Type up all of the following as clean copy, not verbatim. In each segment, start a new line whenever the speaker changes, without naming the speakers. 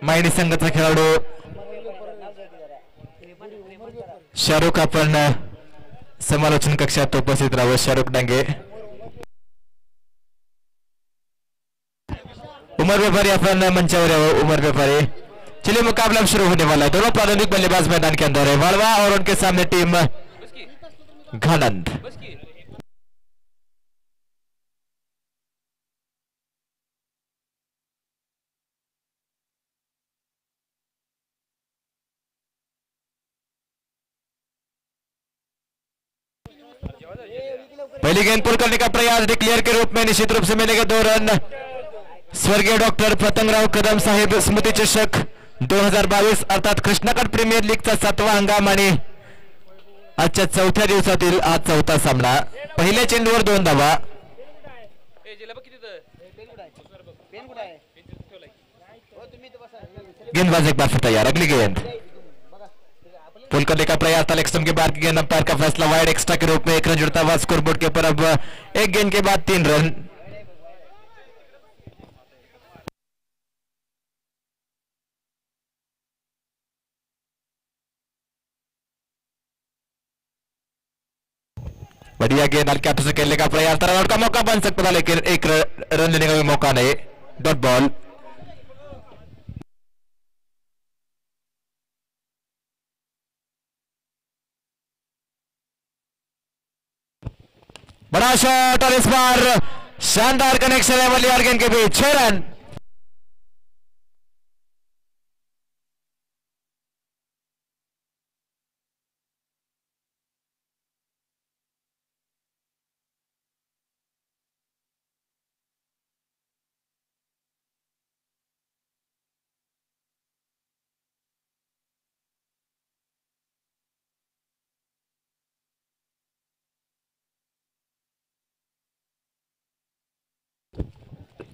माइनी संघाचा खेळाडू शाहरुख आपण समालोचन कक्षात उपस्थित राहावं. शाहरुख डांगे, उमर व्यापारी अपन मंचावर यावं. उमर व्यापारी. चलिए मुकाबला शुरू होने वाला है. दोनों प्रारंभिक बल्लेबाज मैदान के अंदर है. वालवा और उनके सामने टीम घानंद. पहली गेंद पुल करने का प्रयास डिक्लेयर के रूप में निश्चित रूप से मिलेगा 2 रन. स्वर्गीय डॉक्टर पतंगराव कदम साहेब स्मृती चषक 2022 अर्थात कृष्णागड प्रीमियर लीगचा 7वा हंगाम आणि आजच्या 4थ्या दिवसातील आज 4था सामना. पहिल्या चेंडूवर 2 धावा. गेंदबाज एक बार फिर तैयार. अगली गेंद पुल करने का प्रयास था. लेग स्टंप के बाद की गेंद. अंपायर का फैसला वाइड एक्स्ट्रा के रूप में 1 रन जुड़ता हुआ स्कोरबोर्ड के ऊपर. अब एक गेंद के बाद 3 रन. बढ़िया गेंद हल्के हाथों से खेलने का प्रयास था. रन का मौका बन सकता था लेकिन 1 रन लेने का भी मौका नहीं. Dot ball. बड़ा शॉट और इस बार शानदार कनेक्शन है बल्ले और गेंद के बीच. 6 रन.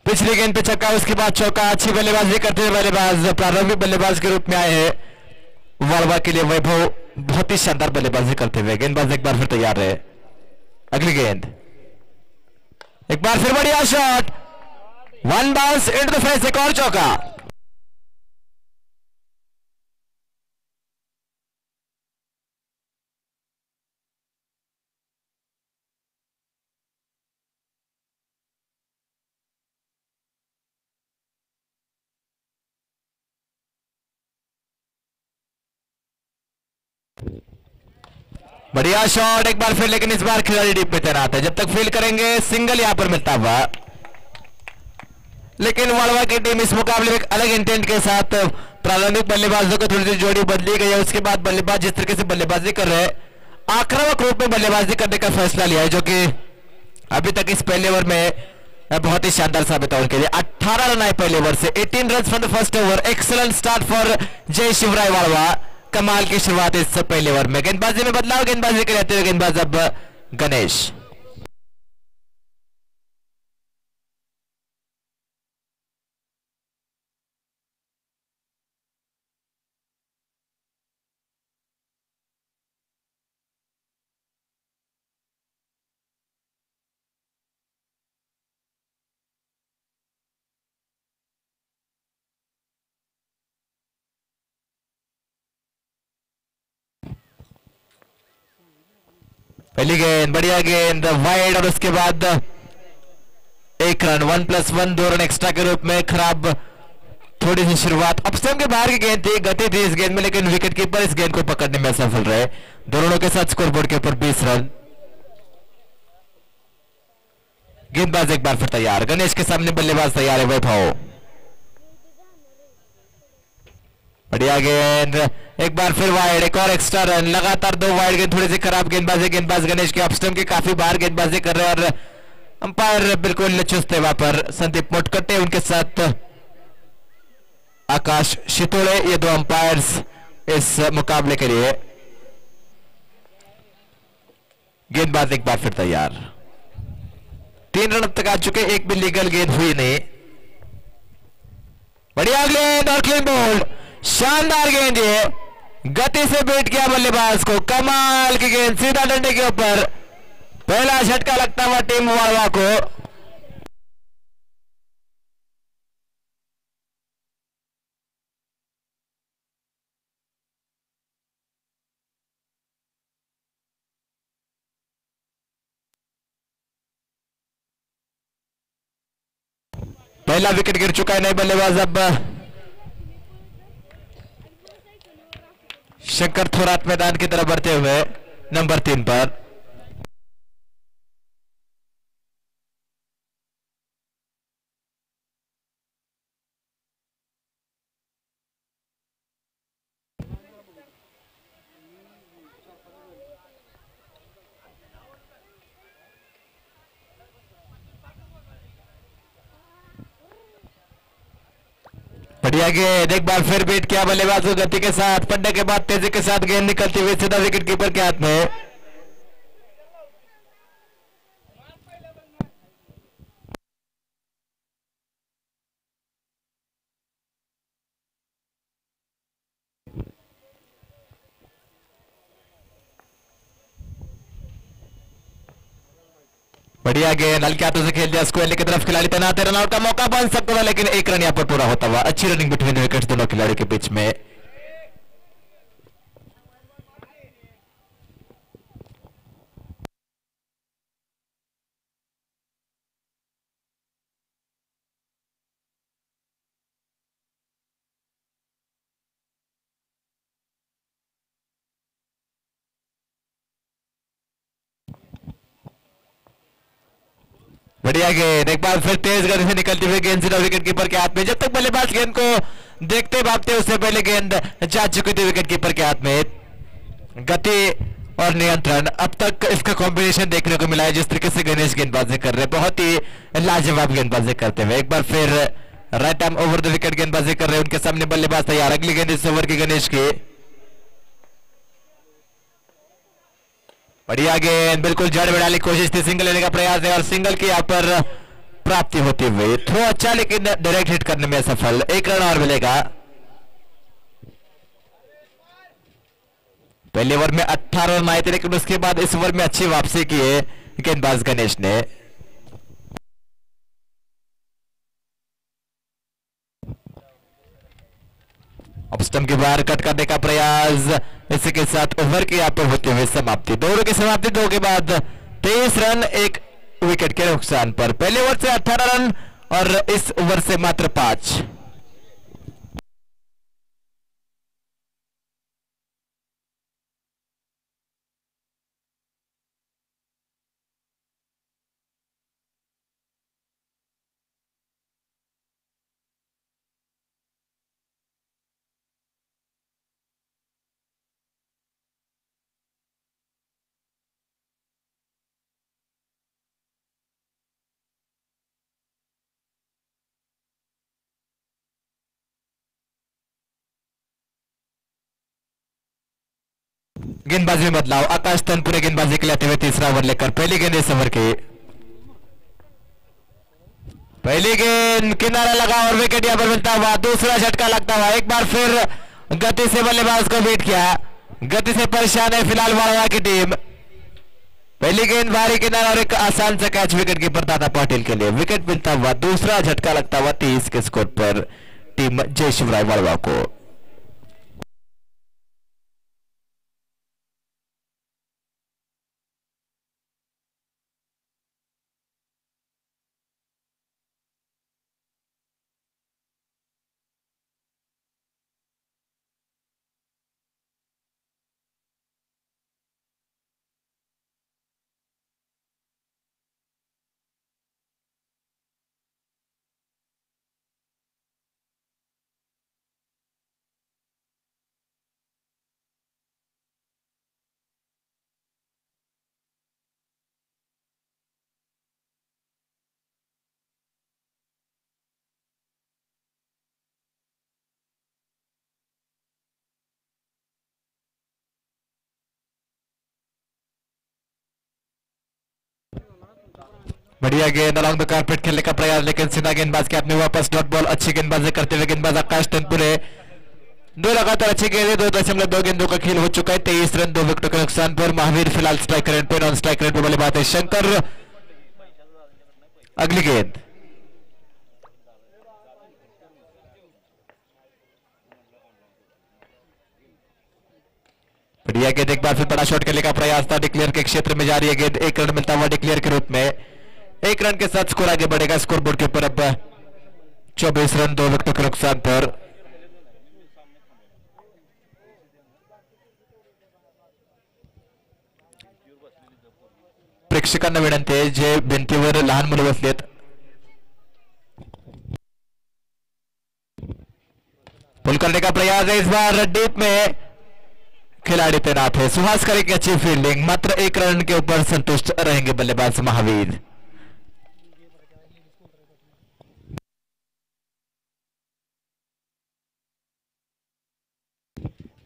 पिछली गेंद पे छक्का, उसके बाद चौका. अच्छी बल्लेबाजी करते हुए बल्लेबाज प्रारंभिक बल्लेबाज के रूप में आए हैं वालवा के लिए वैभव. बहुत ही शानदार बल्लेबाजी करते हुए. गेंदबाज एक बार फिर तैयार है. अगली गेंद एक बार फिर बढ़िया shot. 1 bounce into the face. एक और चौका. बढ़िया शॉट एक बार फिर, लेकिन इस बार खिलाड़ी डीप में तैनात है. जब तक फील्ड करेंगे सिंगल यहां पर मिलता हुआ. लेकिन वालवा की टीम इस मुकाबले में एक अलग इंटेंट के साथ प्रारंभिक बल्लेबाजों को थोड़ी सी जोड़ी बदली गई है. उसके बाद बल्लेबाज जिस तरीके से बल्लेबाजी कर रहे हैं आक्रामक रूप में बल्लेबाजी करने का फैसला लिया है, जो कि अभी तक इस पहले ओवर में बहुत ही शानदार साबित है उनके लिए. 18 रन आए पहले ओवर से. 18 run from the first over. Excellent start for जय शिवराय वालवा. कमाल की शुरुआत इस पहले ओवर में. गेंदबाजी में बदलाव. गेंदबाजी के रहते हुए गेंदबाज अब गणेश. पहली गेंद बढ़िया गेंद वाइड और उसके बाद 1 रन. 1+1 2 रन एक्स्ट्रा के रूप में. खराब थोड़ी सी शुरुआत. अपस्टंप के बाहर की गेंद थी. गति थी इस गेंद में, लेकिन विकेट कीपर इस गेंद को पकड़ने में सफल रहे. दोनों के साथ स्कोरबोर्ड के ऊपर 20 रन. गेंदबाज एक बार फिर तैयार. गणेश के सामने बल्लेबाज तैयार है वैभव. बढ़िया गेंद एक बार फिर वाइड. एक और एक्स्ट्रा रन. लगातार 2 वाइड गेंद. थोड़ी सी खराब गेंदबाजी. गेंदबाज गणेश के अपस्टंप के काफी बाहर गेंदबाजी कर रहे हैं और अंपायर बिल्कुल चुस्त है वहां पर. संदीप मोटकट्टे उनके साथ आकाश शितोड़े, ये 2 अंपायर्स इस मुकाबले के लिए. गेंदबाज एक बार फिर तैयार. 3 रन अब तक आ चुके. एक भी लीगल गेंद हुई नहीं. बढ़िया गेंद और क्लीन बोल्ड. शानदार गेंद. ये गति से बीट किया बल्लेबाज को. कमाल की गेंद सीधा डंडे के ऊपर. पहला झटका लगता हुआ टीम वालवा को. पहला विकेट गिर चुका है नए बल्लेबाज अब शंकर थोराट मैदान की तरफ बढ़ते हुए नंबर 3 पर। बढ़िया गेंद, एक बार फिर बीट किया बल्लेबाज को गति के साथ, पढ़ने के बाद तेजी के साथ गेंद निकलती हुई सीधा विकेट कीपर के हाथ में। बढ़िया गेंद, हल्के हाथों से खेल दिया, स्क्वायर की तरफ खिलाड़ी तैनात है, रनआउट का मौका बन सकता था लेकिन एक रन यहां पर पूरा होता हुआ। अच्छी रनिंग बिटवीन विकेट्स दोनों खिलाड़ियों के बीच में। बढ़िया गेंद, एक बार फिर तेज गति से निकलती हुई गेंद सीधा विकेट कीपर के हाथ में। जब तक बल्लेबाज गेंद को देखते भागते उससे पहले गेंद जा चुकी थी विकेट कीपर के हाथ में। गति और नियंत्रण, अब तक इसका कॉम्बिनेशन देखने को मिला है जिस तरीके से गणेश गेंदबाजी कर रहे हैं, बहुत ही लाजवाब गेंदबाजी करते हुए। एक बार फिर right arm over the wicket गेंदबाजी कर रहे हैं, उनके सामने बल्लेबाज तैयार। अगली गेंद इस ओवर की गणेश की। बढ़िया गेंद, बिल्कुल जड़ बढ़ाने की कोशिश थी, सिंगल लेने का प्रयास है और सिंगल की यहां पर प्राप्ति होती हुई। थ्रो अच्छा लेकिन डायरेक्ट हिट करने में सफल। एक रन और मिलेगा। पहले ओवर में 18 रन आए थे लेकिन उसके बाद इस ओवर में अच्छी वापसी की है गेंदबाज गणेश ने। अब स्टंप के बाहर कट करने का प्रयास, इसी के साथ ओवर की यहां पर होते हुए समाप्ति। दो ओवर की समाप्ति, दो के बाद 23 रन एक विकेट के नुकसान पर। पहले ओवर से 18 रन और इस ओवर से मात्र 5। गेंदबाजी में बदलाव, आकाश तनपुरे गेंदबाजी के लिए आते हुए तीसरा ओवर लेकर। पहली गेंद इस ओवर की, पहली गेंद किनारा लगा और विकेट यहां पर मिलता हुआ। दूसरा झटका लगता हुआ, एक बार फिर गति से बल्लेबाज को बीट किया। गति से परेशान है फिलहाल वाड़ा की टीम। पहली गेंद भारी किनारा और एक आसान सा कैच विकेट कीपर दादा पाटिल के लिए। विकेट मिलता हुआ, दूसरा झटका लगता हुआ 30 के स्कोर पर टीम जय शिवराय वाड़वा को। बढ़िया गेंद अलॉन्ग द कारपेट खेलने का प्रयास लेकिन सीधा गेंदबाज के हाथ में वापस डॉट बॉल। अच्छी गेंदबाजी करते हुए गेंदबाज आकाश तनपुरे। दो लगातार अच्छी गेंदें, 2.2 गेंदों का खेल हो चुका है। 23 रन 2 विकेटों के नुकसान पर। महावीर फिलहाल स्ट्राइक रेट पे, नॉन स्ट्राइक रेट पे बल्लेबाज है शंकर। अगली गेंद, बढ़िया गेंद, एक बार फिर बड़ा शॉट खेलने का प्रयास था। डिक्लेयर के क्षेत्र में जा रही है गेंद, एक रन मिलता हुआ डिक्लेयर के रूप में। एक रन के साथ स्कोर आगे बढ़ेगा स्कोर बोर्ड के ऊपर। अब 24 रन 2 विकेटों के नुकसान पर। प्रेक्षकांना विनंती आहे, जे भिंतीवर लहान मुलं बसलेत पुल करने का प्रयास है, इस बार डीप में खिलाड़ी तैनात है। सुहास करेंगे अच्छी फील्डिंग, मात्र 1 रन के ऊपर संतुष्ट रहेंगे बल्लेबाज महावीर।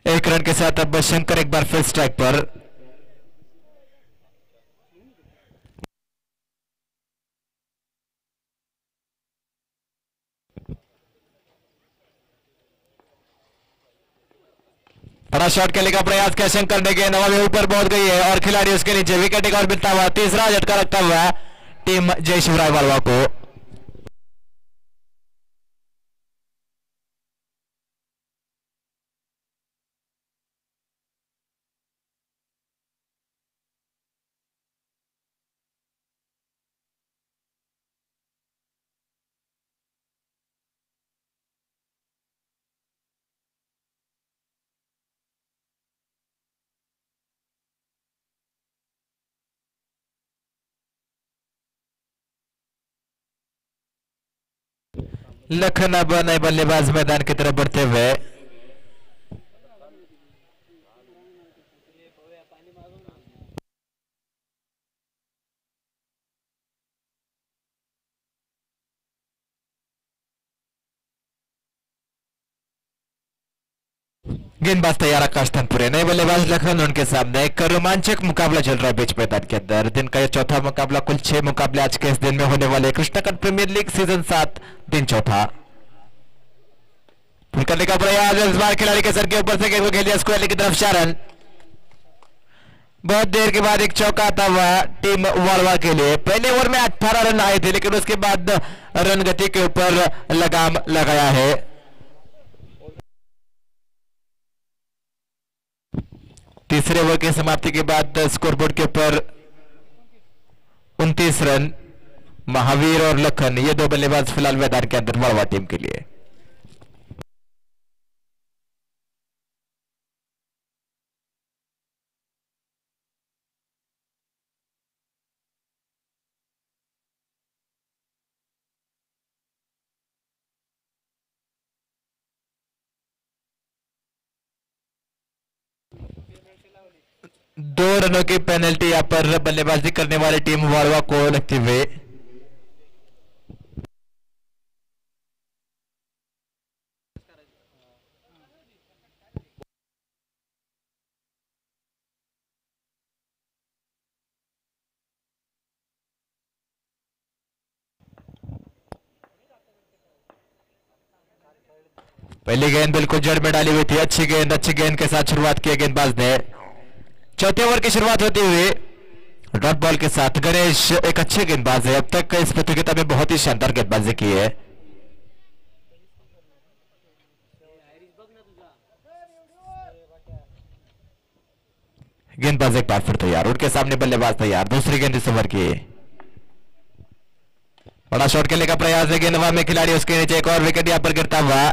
एक रन के साथ अब शंकर एक बार फिर स्ट्राइक पर। बड़ा शॉट खेलने का प्रयास किया शंकर ने, गेंद हवा में ऊपर पहुंच गई है और खिलाड़ी उसके नीचे। विकेट एक और मिलता हुआ, तीसरा झटका लगता हुआ टीम जय शिवराय बालवा को। लखन अब नए बल्लेबाज मैदान की तरफ बढ़ते हुए। गेंदबाज तैयार आकाश तनपुरे, नए बल्लेबाज लखन उनके सामने। एक रोमांचक मुकाबला चल रहा है बीच मैदान के अंदर। दिन का यह चौथा मुकाबला, कुल 6 मुकाबले आज के इस दिन में होने वाले कृष्णाकंठ प्रीमियर लीग सीजन 7 दिन चौथा। पुल करने का प्रयास, इस बार खिलाड़ी के सर के ऊपर से गेंद को खेल दिया स्क्वायर की तरफ 4 रन। बहुत देर के बाद एक चौका आता हुआ टीम वालवा के लिए। पहले ओवर में 18 रन आए थे, लेकिन उसके बाद रन गति के ऊपर लगाम लगाया है। तीसरे ओवर की समाप्ति के बाद स्कोरबोर्ड के ऊपर 29 रन। महावीर और लखन ये दो बल्लेबाज फिलहाल मैदान के अंदर वालवा टीम के लिए। दो रनों की पेनल्टी यहां पर बल्लेबाजी करने वाली टीम वालवा को लगते हुए। पहली गेंद बिल्कुल जड़ में डाली हुई थी। अच्छी गेंद के साथ शुरुआत की गेंदबाज ने। चौथे ओवर की शुरुआत होती हुई डॉट बॉल के साथ। गणेश एक अच्छे गेंदबाज है, अब तक इस प्रतियोगिता में बहुत ही शानदार गेंदबाजी की है। गेंदबाज एक बार फिर तैयार, उनके सामने बल्लेबाज तैयार। दूसरी गेंद इस ओवर की। बड़ा शॉट खेलने का प्रयास है, गेंदबाज में खिलाड़ी उसके नीचे। एक और विकेट यहां पर गिरता हुआ।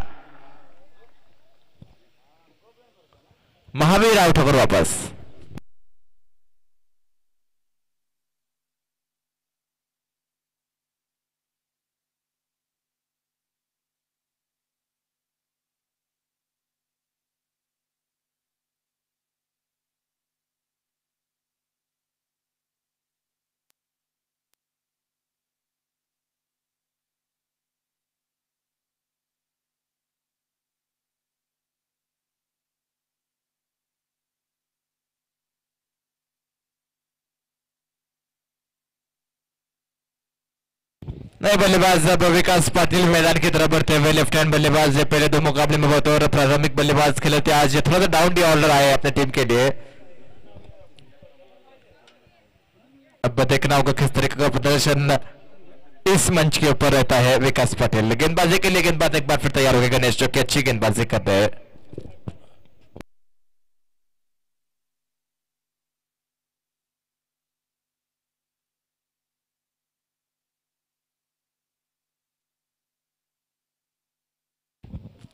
महावीर आउट होकर वापस। नए बल्लेबाज अब विकास पाटिल मैदान की तरफ बढ़ते हुए। लेफ्ट हैंड बल्लेबाज पहले दो मुकाबले में बहुत और प्रारंभिक बल्लेबाज खेले थे, आज थोड़ा सा डाउन डी ऑर्डर आए अपने टीम के लिए। अब देखना होगा किस तरीके का प्रदर्शन इस मंच के ऊपर रहता है विकास पाटिल। गेंदबाजी के लिए गेंदबाज एक बार फिर तैयार हो गए गणेश, जो कि अच्छी गेंदबाजी कर रहे हैं।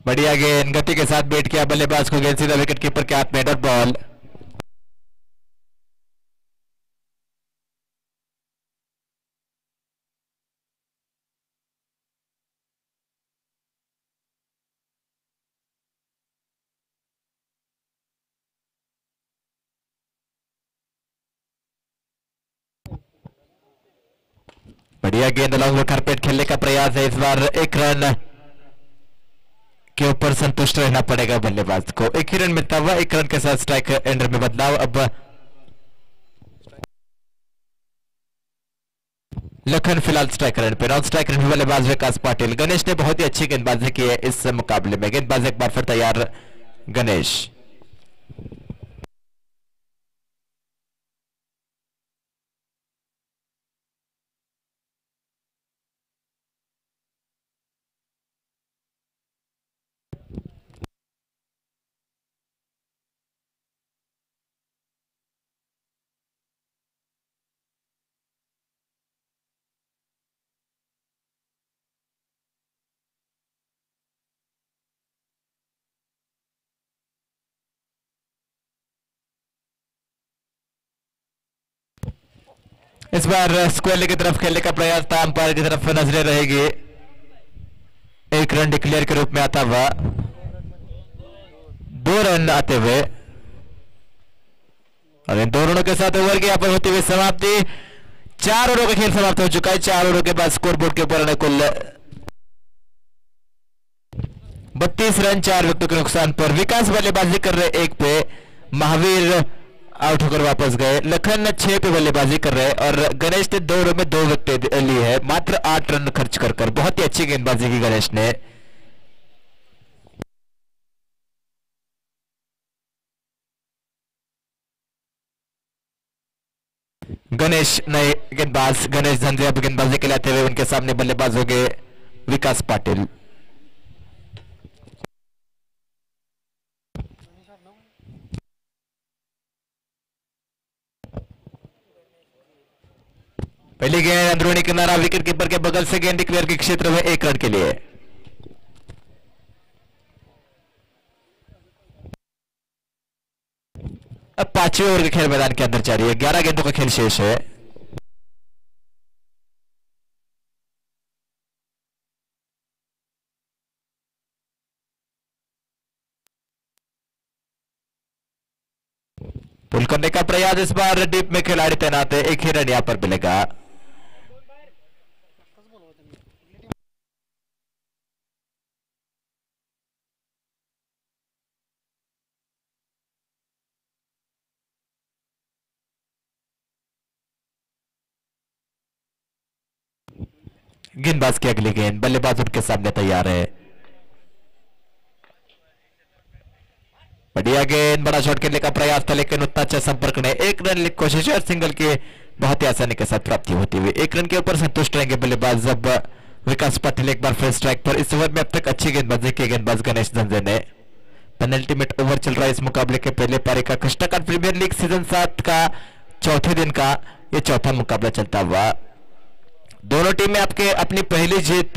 बढ़िया गेंद गति के साथ बैठ किया बल्लेबाज को, गेंद सीधा विकेट कीपर के हाथ में, डॉट बॉल। बढ़िया गेंद लॉन्ग कारपेट खेलने का प्रयास है, इस बार एक रन के ऊपर संतुष्ट रहना पड़ेगा बल्लेबाज को। एक ही रन मिलता हुआ, एक रन के साथ स्ट्राइक एंडर में बदलाव। अब लखन फिलहाल स्ट्राइक रन पे, नॉन स्ट्राइक रन पे बल्लेबाज विकास पाटिल। गणेश ने बहुत ही अच्छी गेंदबाजी की है इस मुकाबले में, गेंदबाज एक बार फिर तैयार गणेश। इस बार स्क्वेयर की तरफ खेलने का प्रयास था, अंपायर की तरफ नजरें रहेगी। एक रन डिक्लेयर के रूप में आता हुआ, 2 रन आते हुए, और इन 2 रनों के साथ ओवर की यहाँ पर होती हुई समाप्ति। 4 ओवरों का खेल समाप्त हो चुका है। 4 ओवरों के बाद स्कोर बोर्ड के ऊपर कुल 32 रन 4 विकेटों के नुकसान पर। विकास बल्लेबाजी कर रहे 1 पे, महावीर आउट होकर वापस गए। लखन 6 पे बल्लेबाजी कर रहे हैं और गणेश ने 2 ओवर में 2 विकेट लिए है, मात्र 8 रन खर्च कर। बहुत ही अच्छी गेंदबाजी की गणेश ने। गणेश नए गेंदबाज, गणेश धंधे अब गेंदबाजी के लिए आते हुए उनके सामने बल्लेबाज हो गए विकास पाटिल। पहली गेंद अंदरूनी किनारा, विकेट कीपर के बगल से गेंद डिक्लेयर के क्षेत्र में 1 रन के लिए। अब 5वें ओवर के खेल मैदान के अंदर जारी है, 11 गेंदों का खेल शेष है। पुल करने का प्रयास, इस बार डीप में खिलाड़ी तैनात है, एक ही रन यहां पर मिलेगा। गेंदबाज की अगली गेंद, बल्लेबाज उनके सामने तैयार है। बढ़िया गेंद, बड़ा शॉट खेलने का प्रयास था लेकिन उतना अच्छा संपर्क नहीं। 1 रन की कोशिश और सिंगल की बहुत ही आसानी के साथ प्राप्ति होती हुई। 1 रन के ऊपर संतुष्ट रहेंगे बल्लेबाज। अब विकास पाटिल एक बार फिर स्ट्राइक पर। इस ओवर में अब तक अच्छी गेंदबाजी की गेंदबाज गणेश धंधे ने। पेनल्टीमेट ओवर चल रहा है इस मुकाबले के पहले पारी का। कृष्णाकांत प्रीमियर लीग सीजन 7 का चौथे दिन का यह चौथा मुकाबला चलता हुआ। दोनों टीमें आपके अपनी पहली जीत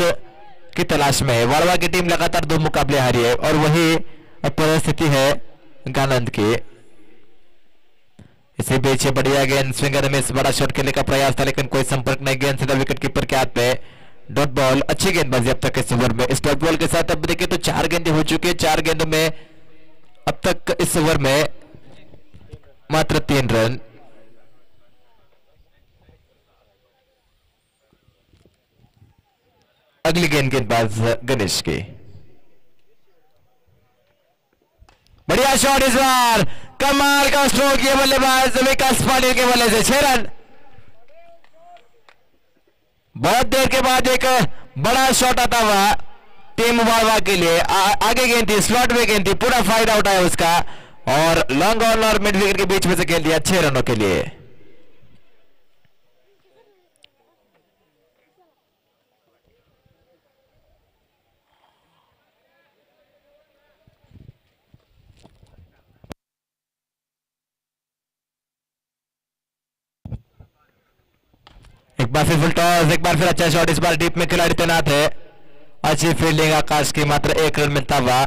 की तलाश में है। वाड़वा की टीम लगातार 2 मुकाबले हारी है और वही परिस्थिति है गानंद की। इसी बीच बढ़िया गेंद, स्विंगर में बड़ा शॉट खेलने का प्रयास था लेकिन कोई संपर्क नहीं। गेंद सीधा विकेट कीपर के हाथ में, डॉट बॉल। अच्छी गेंदबाजी अब तक इस ओवर में। इस डॉट बॉल के साथ अब देखिए तो 4 गेंदें हो चुकी है। 4 गेंदों में अब तक इस ओवर में मात्र 3 रन। अगली गेंद गेंदबाज गणेश की। बढ़िया शॉट, इस बार कमाल का स्ट्रोक किया बल्लेबाज विकास पाटिल के बल्ले से। 6 रन। बहुत देर के बाद एक बड़ा शॉट आता हुआ टीम वाड़वा के लिए। आगे गेंद थी, स्लॉट में गेंद थी, पूरा फायदा उठाया उसका और लॉन्ग ऑन और मिड विकेट के बीच में से खेल दिया 6 रनों के लिए। एक बार फिर फुल टॉस, एक बार फिर अच्छा शॉट। इस बार डीप में खिलाड़ी तैनात है। अच्छी फील्डिंग आकाश की, मात्र 1 रन मिलता हुआ।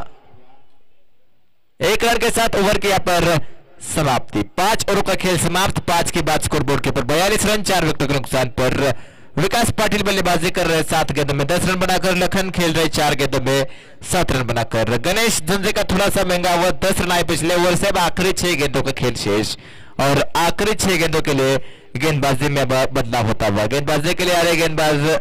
1 रन के साथ ओवर की यहाँ पर समाप्ति। 5 ओवर का खेल समाप्त। 5 के बाद स्कोर बोर्ड के ऊपर 42 रन 4 विकेटों के नुकसान पर विकास पाटिल बल्लेबाजी कर रहे 7 गेंदों में 10 रन बनाकर। लखन खेल रहे 4 गेंदों में 7 रन बनाकर। गणेश धुंजे का थोड़ा सा महंगा हुआ 10 रन आए पिछले ओवर से। अब आखिरी 6 गेंदों का खेल शेष और आखिरी 6 गेंदों के लिए गेंदबाजी में बदलाव होता हुआ। गेंदबाजी के लिए आ रहे गेंदबाज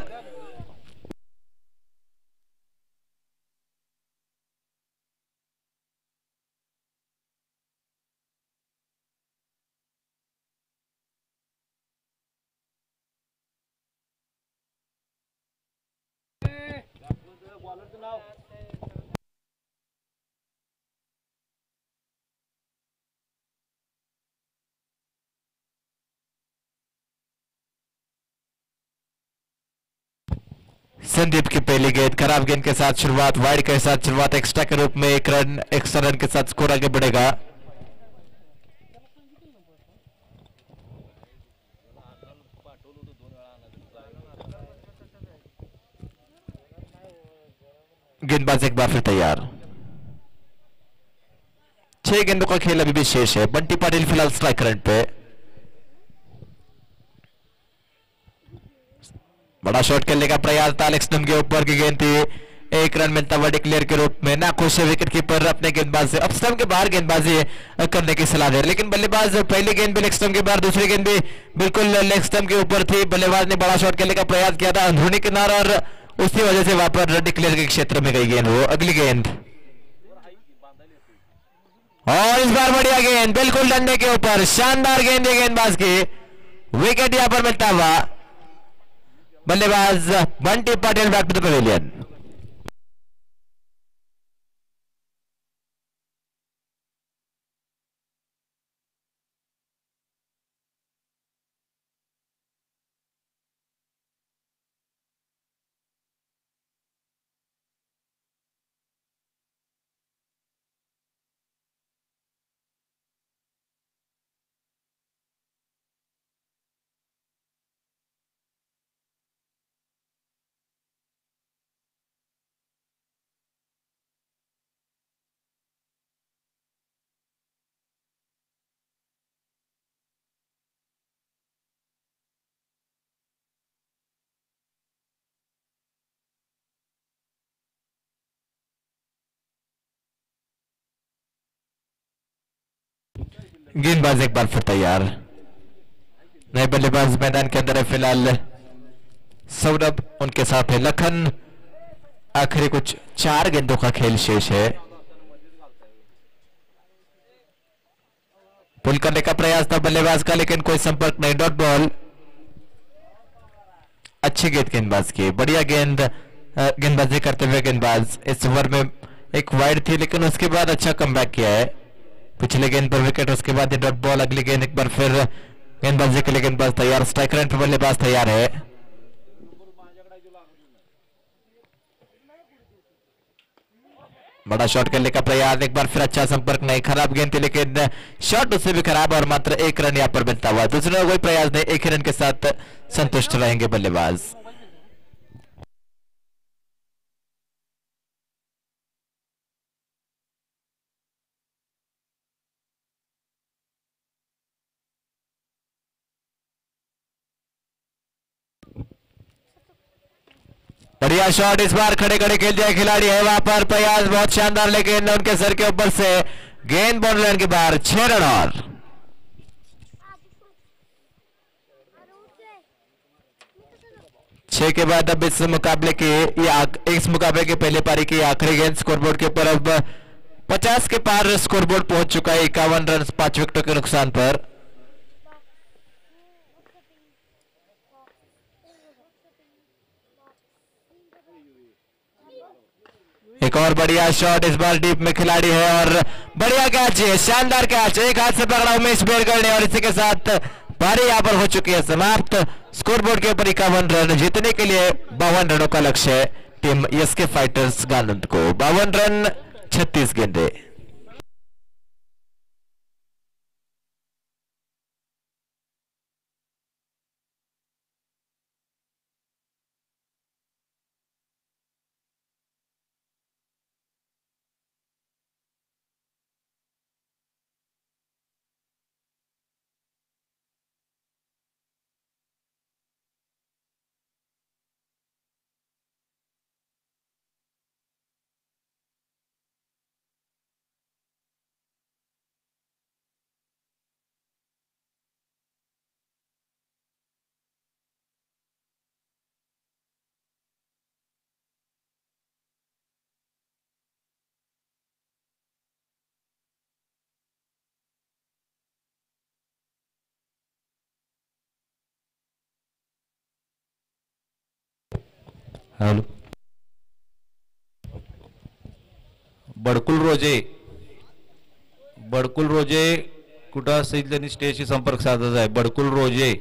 संदीप की पहली गेंद, खराब गेंद के साथ शुरुआत, वाइड के साथ शुरुआत, एक्स्ट्रा के रूप में 1 रन, एक्स्ट्रा रन के साथ स्कोर आगे बढ़ेगा। गेंदबाज एक बार फिर तैयार। 6 गेंदों का खेल अभी भी शेष है। बंटी पाटिल फिलहाल स्ट्राइक रेट पे। बड़ा शॉट खेलने का प्रयास था, एलेक्स डम के ऊपर की गेंद थी। 1 रन मिलता हुआ डिक्लेयर के रूप में। ना खुश है विकेट कीपर अपने गेंदबाज से। अब स्टंप के बाहर गेंदबाजी करने की सलाह दे, लेकिन बल्लेबाज पहली गेंद भी लेग स्टंप के बाहर, दूसरी गेंद भी बिल्कुल लेग स्टंप के ऊपर थी। बल्लेबाज ने बड़ा शॉट खेलने का प्रयास किया था अंदरूनी किनारा और उसी वजह से वहां पर डिक्लेयर के क्षेत्र में गई गेंद। वो अगली गेंद और इस बार बढ़िया गेंद बिल्कुल डंडे के ऊपर, शानदार गेंद है गेंदबाज की। विकेट यहां पर मिलता हुआ। बल्लेबाज Bunty Patil back to the pavilion. गेंदबाज एक बार फिर तैयार। नए बल्लेबाज मैदान के अंदर है फिलहाल सौरभ, उनके साथ है लखन। आखिरी कुछ 4 गेंदों का खेल शेष है। पुल करने का प्रयास था बल्लेबाज का, लेकिन कोई संपर्क नहीं। Dot ball. अच्छी गेंद गेंदबाज की, बढ़िया गेंद गेंदबाजी करते हुए गेंदबाज। इस ओवर में एक वाइड थी, लेकिन उसके बाद अच्छा कमबैक किया है। पिछले गेंद पर विकेट, उसके बाद डॉट बॉल। अगली गेंद एक बार फिर गेंदबाजी के लिए गेंदबाज तैयार। स्ट्राइक रेट पर बल्लेबाज तैयार है। बड़ा शॉट खेलने का प्रयास, एक बार फिर अच्छा संपर्क नहीं। खराब गेंद थी, लेकिन शॉट उससे भी खराब और मात्र 1 रन यहां पर मिलता हुआ। दूसरा कोई प्रयास नहीं, 1 रन के साथ संतुष्ट रहेंगे बल्लेबाज। बढ़िया शॉट, इस बार खड़े खड़े खेल जाए खिलाड़ी है वहां पर। प्रयास बहुत शानदार, लेकिन उनके सर के ऊपर से गेंद बाउंड्री लाइन के बाहर। 6 रन और 6 के बाद अब इस मुकाबले की पहले पारी की आखिरी गेंद। स्कोरबोर्ड के ऊपर अब 50 के पार स्कोरबोर्ड पहुंच चुका है। 51 रन 5 विकेटों के नुकसान पर। एक और बढ़िया शॉट, इस बार डीप में खिलाड़ी है और बढ़िया कैच है, शानदार कैच। एक हाथ से पकड़ा उमेश बेरगढ़ ने और इसी के साथ पारी यहां पर हो चुकी है समाप्त। स्कोरबोर्ड के ऊपर 51 रन, जीतने के लिए 52 रनों का लक्ष्य है टीम एसके फाइटर्स गांधीनगर को। 52 रन 36 गेंदें।
हॅलो. बडकुल रोजे कुठं असेल त्यांनी स्टेजशी संपर्क साधायचा आहे. बडकुल रोजे.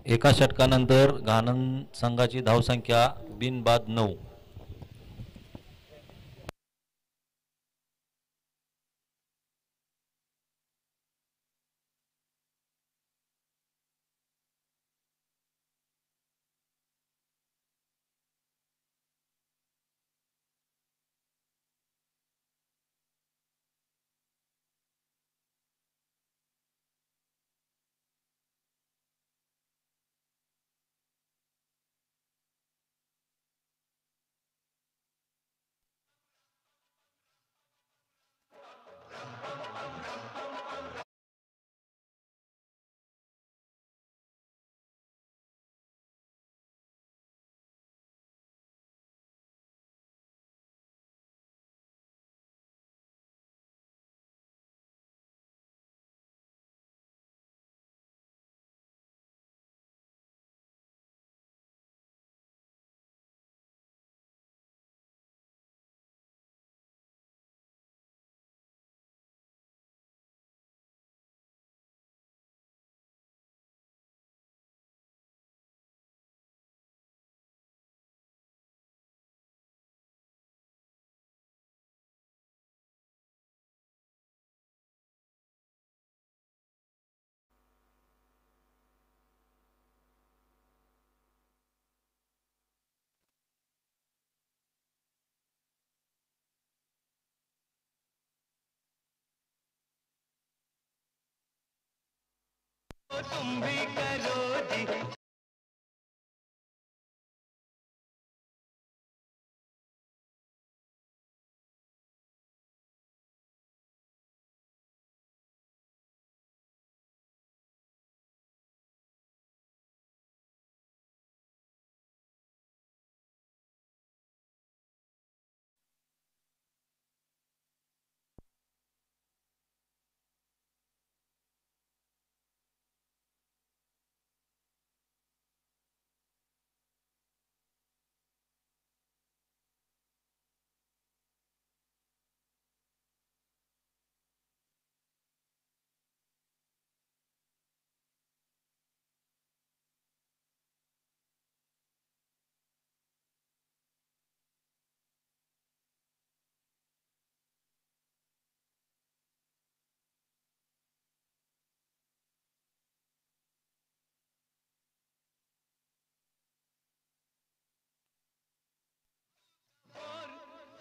एका षटकानंतर घाणन संघाची धावसंख्या बिनबाद 9.
तुम भी करो जी।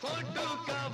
4-2 का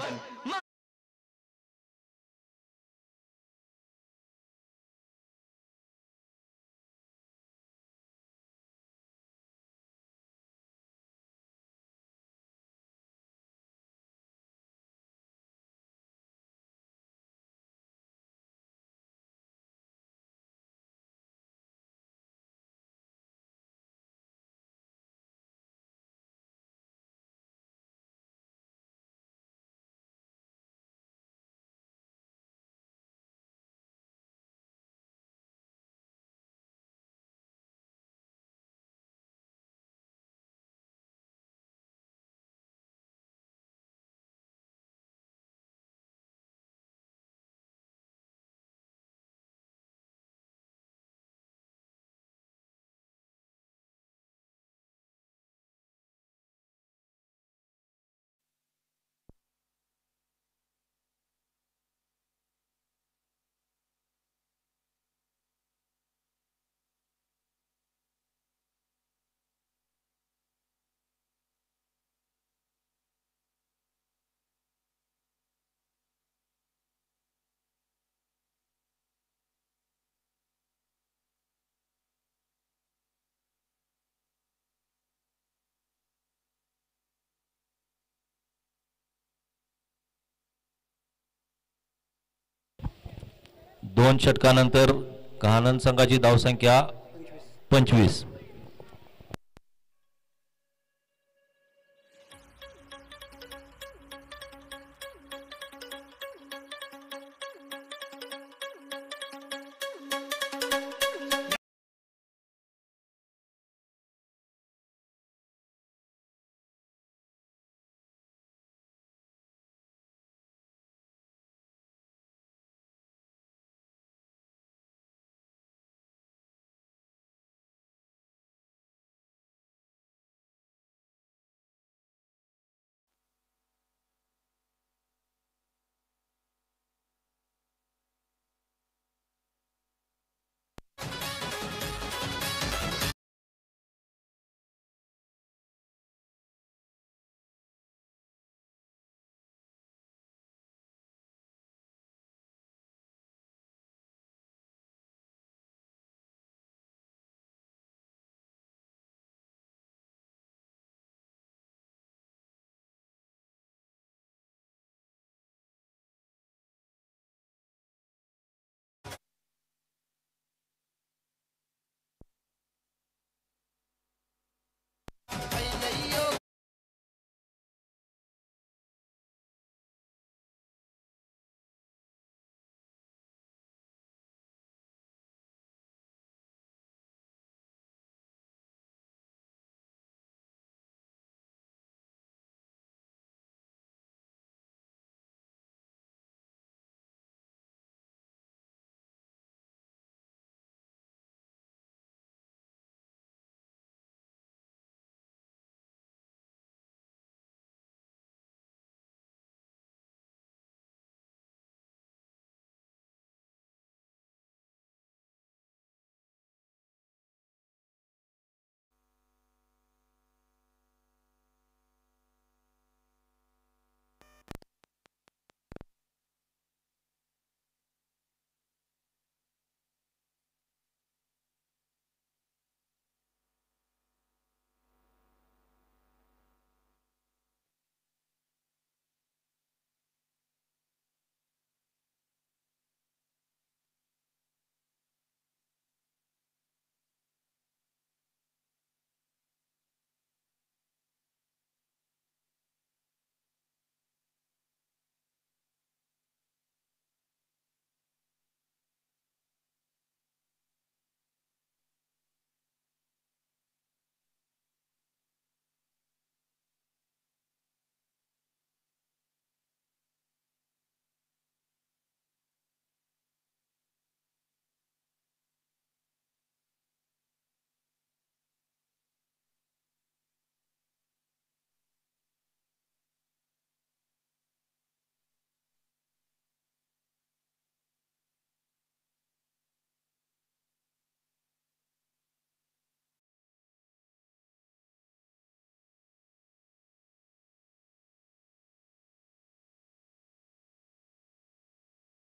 12
षटकानंतर घाणन संघाची धावसंख्या 25.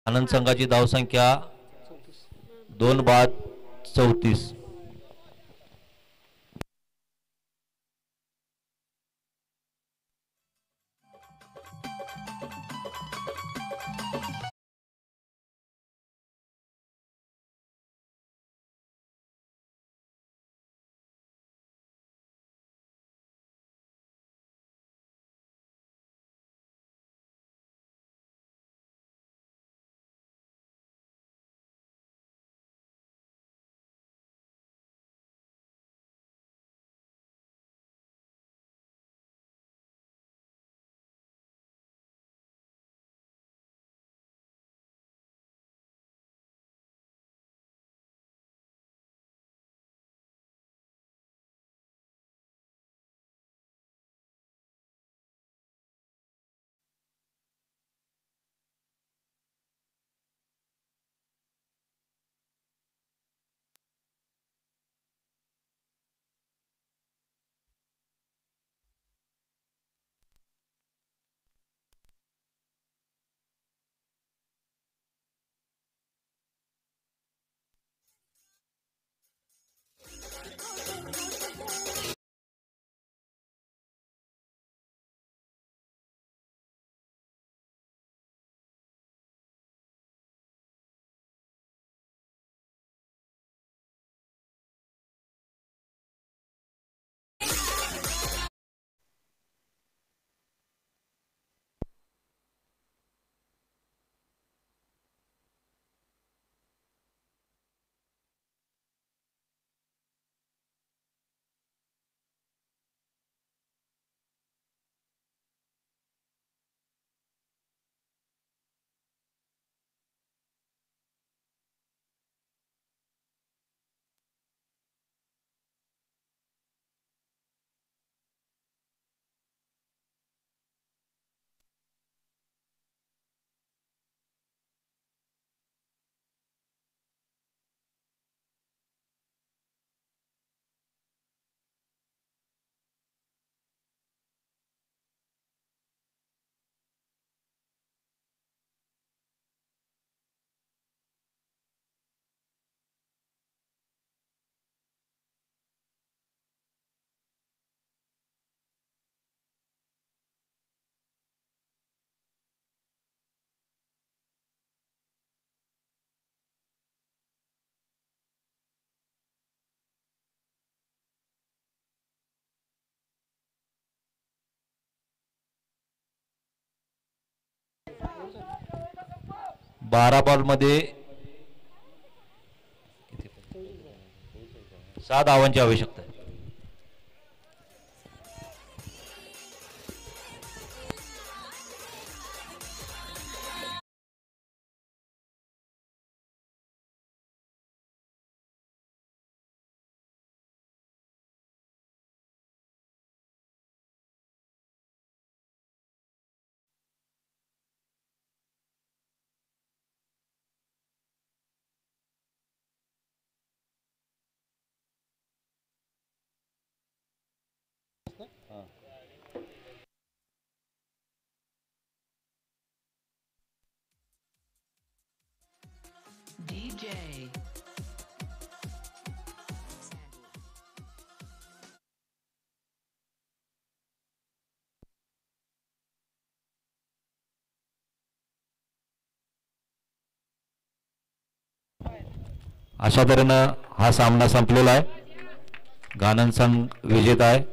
आनंद संघाची धावसंख्या 2 बाद 34. बारा बॉलमध्ये 6 धावांची आवश्यकता आहे.
DJ.
अशा तऱ्हेनं हा सामना संपलेला आहे. आनंद संघ विजेता आहे.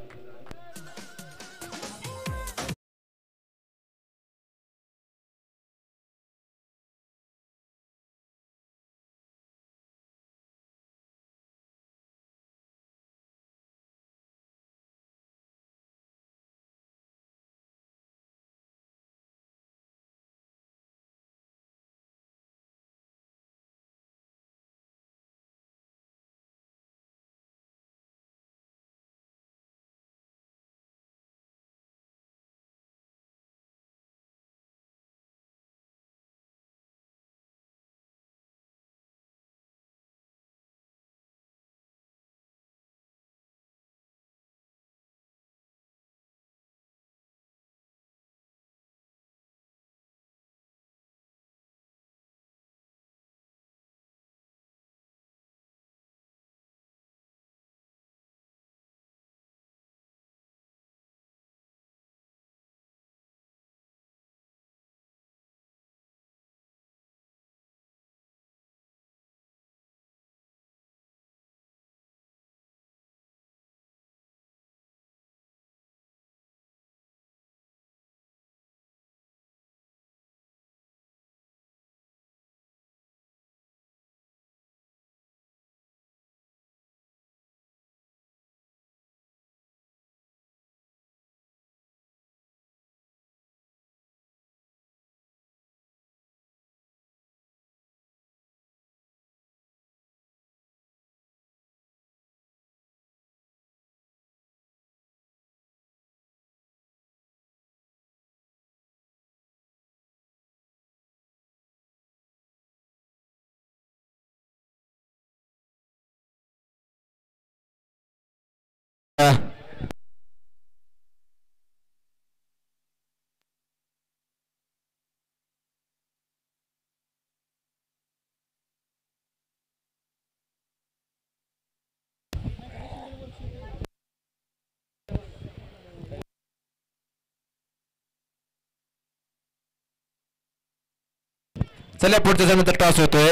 चला पुढच्या सामन्याचा टॉस होतोय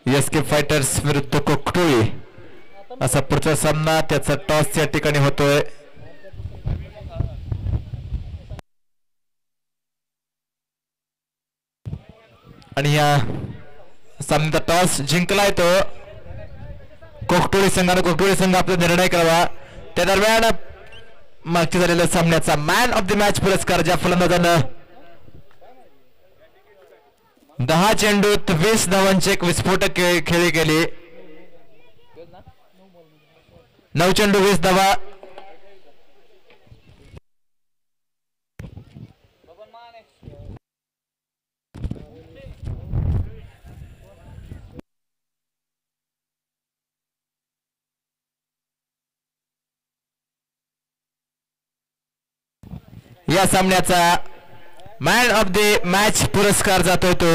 एसके फायटर्स विरुद्ध कोकटोळी असा पुढचा सामना त्याचा टॉस या ठिकाणी होतोय आणि या सामन्याचा टॉस जिंकलाय तो कोकटोळी संघाने कोकटोळी संघ आपला निर्णय करावा त्या दरम्यान मागच्या झालेल्या सामन्याचा मॅन ऑफ द मॅच पुरस्कार ज्या फलंदाजानं 10 चेंडूत 20 धावांची एक विस्फोटक खेळी केली 9 चेंडू 20 धावा या सामन्याचा मॅन ऑफ द मॅच पुरस्कार जातोय तो